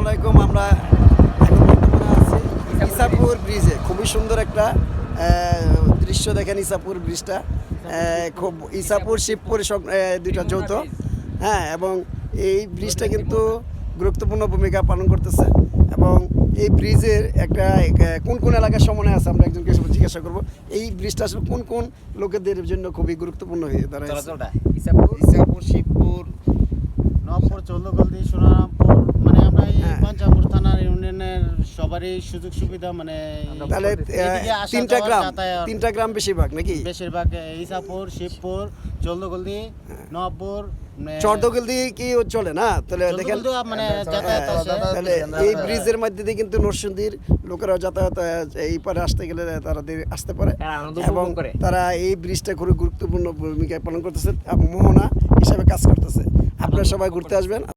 আলাইকুম। আমরা এখন বর্তমানে আছি ইসাপুর ব্রিজে। খুবই সুন্দর একটা দৃশ্য দেখেন। ইসাপুর ব্রিজটা খুব ইসাপুর শিবপুর সব দুইটা যৌথ, হ্যাঁ। এবং এই ব্রিজটা কিন্তু গুরুত্বপূর্ণ ভূমিকা পালন করতেছে। এবং এই ব্রিজের একটা কোন কোন এলাকার সমন্বয় আছে আমরা একজনকে জিজ্ঞাসা করবো। এই ব্রিজটা আসলে কোন কোন লোকেদের জন্য খুবই গুরুত্বপূর্ণ হয়ে দাঁড়ায়? ইসাপুর, শিবপুর, নবপুর, চৌদ্দগলদি, সোনারামপুর, মানে আমরা এই পঞ্চামপুর থানার ইউনিয়নের সবারই সুযোগ সুবিধা, মানে তাহলে তিনটা গ্রাম বেশিরভাগ নাকি? বেশিরভাগ ইসাপুর, শিবপুর, চৌদ্দগলদি, নবপুর, চৌদ্দগলদি কি চলে না? তাহলে দেখেন, মানে যাতায়াত আছে। তাহলে এই ব্রিজের মধ্যে দিয়ে কিন্তু নরসিংদীর লোকেরা যাতায়াত এই পারে আসতে গেলে তারা আসতে পারে এবং তারা এই ব্রিজটা খুবই গুরুত্বপূর্ণ ভূমিকা পালন করতেছে, মোহনা হিসাবে কাজ করতেছে। আপনারা সবাই ঘুরতে আসবেন।